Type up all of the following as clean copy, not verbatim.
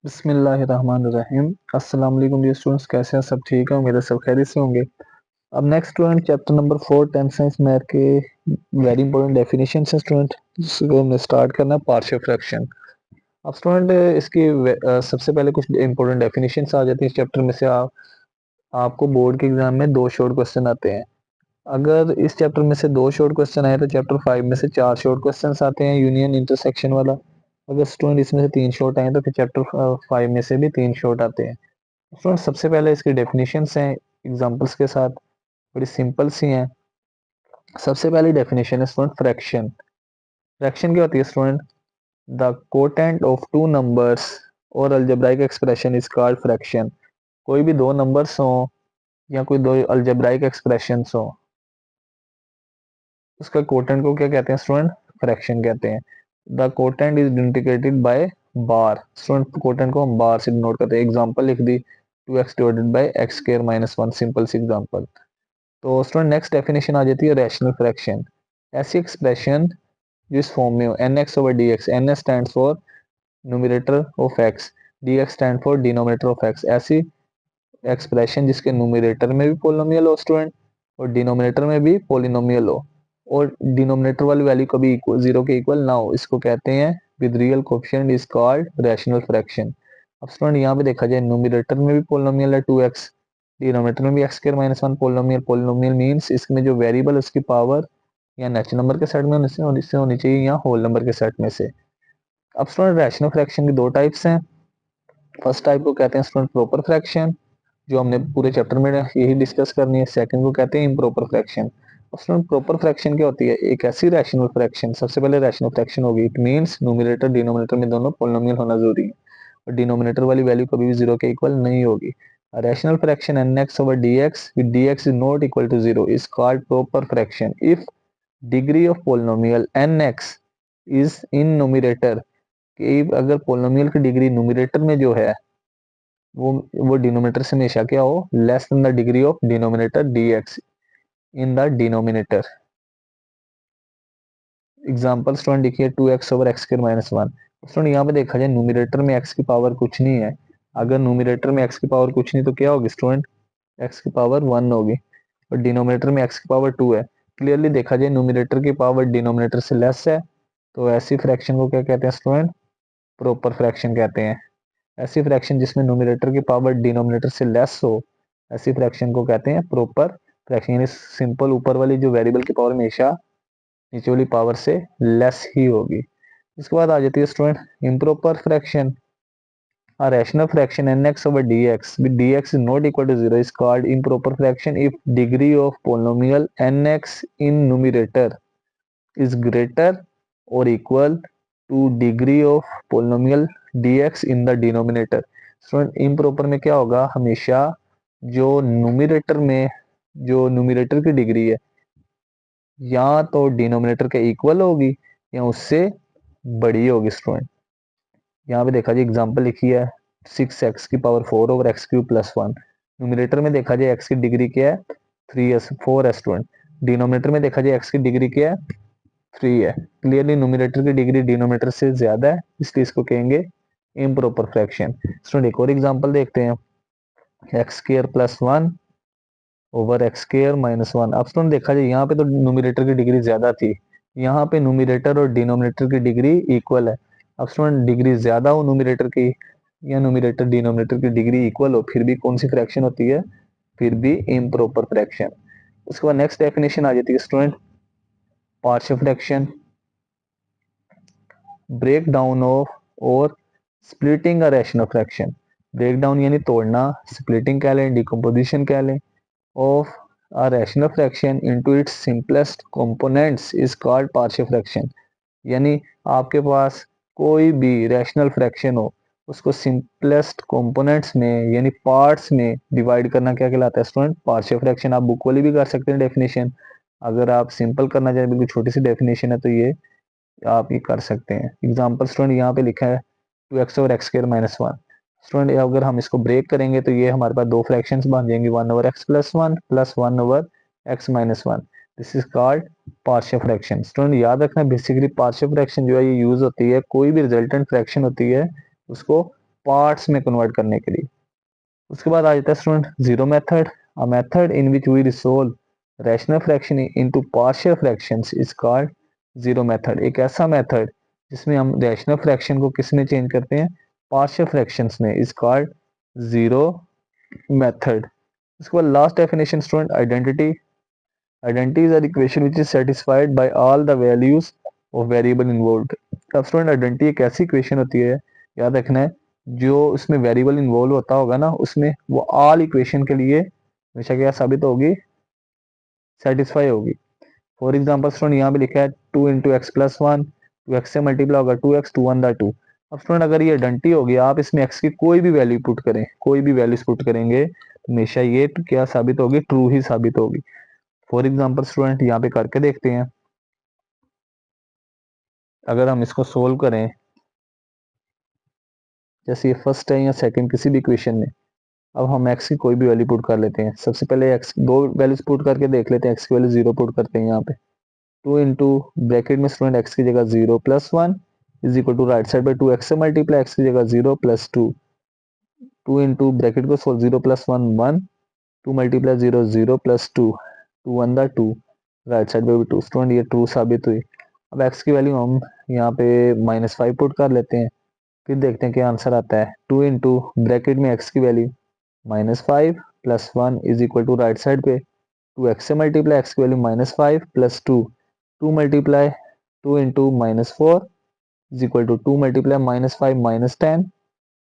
बिस्मिल्लाहिर्रहमानिर्रहीम। अस्सलाम वालेकुम डियर स्टूडेंट्स, कैसे हैं? सब ठीक है? मेरे सब खैरियत से होंगे। अब next student chapter number 4 tenth science math के वेरी इंपॉर्टेंट डेफिनेशन है स्टूडेंट, जिसको हमने स्टार्ट करना है पार्शियल फ्रैक्शन। अब स्टूडेंट इसकी सबसे पहले कुछ इंपॉर्टेंट डेफिनेशन आ जाती है इस चैप्टर में से। आपको बोर्ड के एग्जाम में दो शॉर्ट क्वेश्चन आते हैं। अगर इस चैप्टर में से दो शॉर्ट क्वेश्चन आए तो चैप्टर 5 में से चार शॉर्ट क्वेश्चन आते हैं यूनियन इंटरसेक्शन वाला। अगर स्टूडेंट इसमें से तीन शॉर्ट आए तो फिर चैप्टर 5 में से भी तीन शॉर्ट आते हैं। स्टूडेंट सबसे पहले इसकी डेफिनेशंस हैं एग्जांपल्स के साथ, बड़ी सिंपल सी हैं। सबसे पहली डेफिनेशन है स्टूडेंट फ्रैक्शन। फ्रैक्शन क्या होती है student? The quotient of two numbers और algebraic expression is called fraction. कोई भी दो नंबर्स हो या कोई दो अलजेब्राइक एक्सप्रेशंस हो, उसका कोटेंट को क्या कहते हैं स्टूडेंट? फ्रैक्शन कहते हैं। The quotient is indicated by bar. Student quotient को हम बार से डिनोट करते हैं। एग्जांपल लिख दी, 2x divided by x square minus 1, simple सी एग्जांपल। तो स्टूडेंट नेक्स्ट डेफिनेशन आ जाती है रैशनल फ्रैक्शन। ऐसी एक्सप्रेशन जिस फॉर्म में हो nx over dx, ns stand for numerator of x, dx stand for denominator of x। ऐसी एक्सप्रेशन जिसके न्यूमरेटर में भी पोलिनोमियल हो स्टूडेंट और डिनोमिनेटर में भी पोलिनोमियल हो, और डिनोमिनेटर वाली वैल्यू कभी इक्वल जीरो के इक्वल ना हो, इसको कहते हैं with real coefficient is called rational fraction. अब स्टूडेंट यहाँ पे देखा जाए न्यूमरेटर में भी पोलिनोमियल है 2x, डिनोमिनेटर में भी x square minus 1 polynomial. Polynomial means इसमें जो वेरिएबल उसकी पावर या नेचुरल नंबर के सेट में होनी चाहिए या होल नंबर के सेट में से। अब स्टूडेंट रैशनल फ्रैक्शन की दो टाइप्स हैं। फर्स्ट टाइप को कहते हैं स्टूडेंट प्रॉपर फ्रैक्शन, जो हमने पूरे चैप्टर में यही डिस्कस करनी है। सेकंड को कहते हैं improper fraction. Student proper fraction क्या होती है? एक ऐसी रैशनल फ्रैक्शन, सबसे पहले रैशनल फ्रैक्शन होगी, इट मींस न्यूमरेटर डिनोमिनेटर में दोनों पोलिनोमियल होना जरूरी है और डिनोमिनेटर वाली वैल्यू कभी भी जीरो के इक्वल नहीं होगी। Rational fraction nx over dx with dx is not equal to zero is called proper fraction if degree of polynomial nx is in numerator। कि अगर पोलिनोमियल की डिग्री न्यूमरेटर में जो है वो डिनोमिनेटर से हमेशा क्या हो? Less than the degree of denominator dx in the denominator. Example student देखिए 2x over x square minus 1। Student यहाँ पे देखा जाए न्यूमरेटर में x की पावर कुछ नहीं है। अगर न्यूमरेटर में x की पावर कुछ नहीं तो क्या होगी स्टूडेंट? x की पावर 1 होगी और डिनोमिनेटर में x की पावर 2 है। क्लियरली देखा जाए न्यूमरेटर की पावर डिनोमिनेटर से लेस है, तो ऐसी फ्रैक्शन को क्या कहते हैं स्टूडेंट? प्रॉपर फ्रैक्शन कहते हैं। ऐसी फ्रैक्शन जिसमें न्यूमरेटर की पावर डिनोमिनेटर से लेस हो, ऐसी फ्रैक्शन को कहते हैं प्रॉपर फ्रैक्शन। यानी सिंपल ऊपर वाली जो वेरिएबल की पावर हमेशा नीचे वाली पावर से लेस ही होगी। इसके बाद आ जाती है student improper fraction. A rational fraction nx over dx with dx is not equal to 0 is called improper fraction if degree of polynomial nx in numerator is greater or equal to degree of polynomial dx in the denominator। Student improper में क्या होगा? हमेशा जो numerator की degree है या तो denominator के इक्वल होगी या उससे बड़ी होगी। स्टूडेंट यहाँ पे देखा जाए एग्जांपल लिखी है 6x की power 4 over x cube plus 1। Numerator में देखा जाए x की डिग्री क्या है? 3s 4 है स्टूडेंट। डिनोमिनेटर में देखा जाए x की डिग्री क्या है? 3 है। क्लियरली न्यूमरेटर की डिग्री डिनोमिनेटर से ज्यादा है, इसलिए इसको कहेंगे इम्प्रॉपर फ्रैक्शन। स्टूडेंट एक और एग्जांपल देखते हैं, x square plus 1 over x square minus 1। अब स्टूडेंट देखा जाए यहाँ पे तो न्यूमरेटर की डिग्री ज्यादा थी, यहाँ पे न्यूमरेटर और डिनोमिनेटर की डिग्री इक्वल है। अब स्टूडेंट डिग्री ज्यादा हो न्यूमरेटर की या न्यूमरेटर डिनोमिनेटर की डिग्री इक्वल हो, फिर भी कौन सी फ्रैक्शन होती है? फिर भी इम्प्रॉपर फ्रैक्शन। उसके बाद नेक्स्ट डेफिनेशन आ जाती है student partial fraction. Break down of और splitting a rational fraction. Break down यानी तोड़ना, स्प्लिटिंग कह लें, डिकम्पोजिशन कह लें, of a rational fraction into its simplest components is called partial fraction। यानी आपके पास कोई भी रैशनल फ्रैक्शन हो, उसको सिंपलेस्ट कंपोनेंट्स में यानी पार्ट्स में डिवाइड करना क्या कहलाता है स्टूडेंट? Partial fraction. आप बुक वाली भी कर सकते हैं डेफिनेशन, अगर आप सिंपल करना चाहें, बिल्कुल छोटी सी डेफिनेशन है तो ये आप ये कर सकते हैं। एग्जाम्पल स्टूडेंट यहाँ पे लिखा है 2x over x square minus 1। Student अगर हम इसको ब्रेक करेंगे तो ये हमारे पास दो फ्रैक्शंस बन जाएंगे, 1 over x plus 1 over x minus 1। This is called partial fraction. Student याद रखना बेसिकली पार्शियल फ्रैक्शन जो है ये यूज होती है, कोई भी रिजल्टेंट फ्रैक्शन होती है उसको पार्ट्स में कन्वर्ट करने के लिए। उसके बाद आ जाता है student zero method. A method in which we resolve rational fraction into partial fractions is called zero method. एक ऐसा मेथड जिसमें हम रैशनल फ्रैक्शन को किस में चेंज करते हैं, पार्शियल फ्रैक्शंस में, इज कॉल्ड जीरो मेथड। उसके बाद last definition student identity. Identity is an equation which is satisfied by all the values of variable involved। अब स्टूडेंट आइडेंटिटी एक ऐसी इक्वेशन होती है, याद रखना है, जो उसमें वेरिएबल इन्वॉल्व होता होगा ना, उसमें वो ऑल इक्वेशन के लिए हमेशा क्या साबित होगी, सेटिस्फाई होगी। फॉर एग्जाम्पल स्टूडेंट यहाँ पे लिखा है 2 × x+1, 2x से मल्टीप्लाई होगा 2x, 2 1 2। अब स्टूडेंट अगर ये आइडेंटिटी होगी, आप इसमें x की कोई भी वैल्यू पुट करें, कोई भी वैल्यूज पुट करेंगे, तो हमेशा ये क्या साबित होगी, ट्रू ही साबित होगी। फॉर एग्जाम्पल स्टूडेंट यहाँ पे करके देखते हैं, अगर हम इसको सोल्व करें, जैसे ये फर्स्ट है या सेकंड किसी भी इक्वेशन में, अब हम x की कोई भी वैल्यू पुट कर लेते हैं। सबसे पहले x दो वैल्यूज पुट करके देख लेते हैं, x की वैल्यू 0 पुट करते हैं यहाँ पे, 2 इंटू ब्रैकेट में स्टूडेंट x की जगह 0+1 is equal to right side पे 2x से मल्टीप्लाई, x की जगह 0+2, 2 इंटू ब्रैकेट को सोल्व 0+1 1, 2 मल्टीप्लाई 0 0+2, 2 1 2, राइट साइड पे भी 2। स्टूडेंट ये ट्रू साबित हुई। अब x की वैल्यू हम यहाँ पे -5 पुट कर लेते हैं, फिर देखते हैं क्या आंसर आता है। 2 इंटू ब्रैकेट में x की value -5 plus 1 is equal to right side पे 2x से मल्टीप्लाई, x की value -5 plus 2, 2 multiply 2 into -4 is equal to 2 multiply -5 -10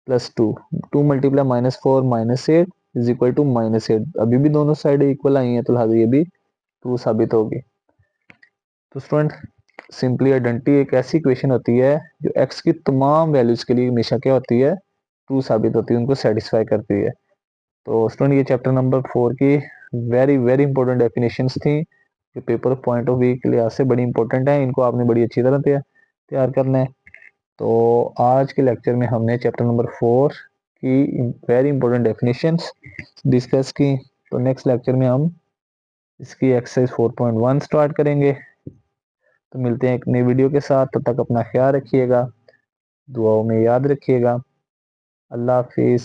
plus 2, 2 multiply -4 -8 is equal to -8। अभी भी दोनों साइड इक्वल आई हैं, तो लिहाजा ये भी ट्रू साबित होगी। तो स्टूडेंट सिंपली आइडेंटिटी एक ऐसी इक्वेशन होती है जो x की तमाम वैल्यूज के लिए हमेशा क्या होती है, ट्रू साबित होती है, उनको सेटिस्फाई करती है। तो स्टूडेंट ये चैप्टर नंबर 4 की वेरी वेरी इंपॉर्टेंट डेफिनेशंस थी, जो पेपर पॉइंट ऑफ व्यू के लिहाज से बड़ी इंपॉर्टेंट है, इनको आपने बड़ी अच्छी तरह तैयार करना है। तो आज के लेक्चर में हमने चैप्टर नंबर 4 की वेरी इंपॉर्टेंट डेफिनेशंस डिस्कस की। तो नेक्स्ट लेक्चर में हम इसकी एक्सरसाइज 4.1 स्टार्ट करेंगे। तो मिलते हैं एक नई वीडियो के साथ, तब तक अपना ख्याल रखिएगा, दुआओं में याद रखिएगा। अल्लाह हाफिज़।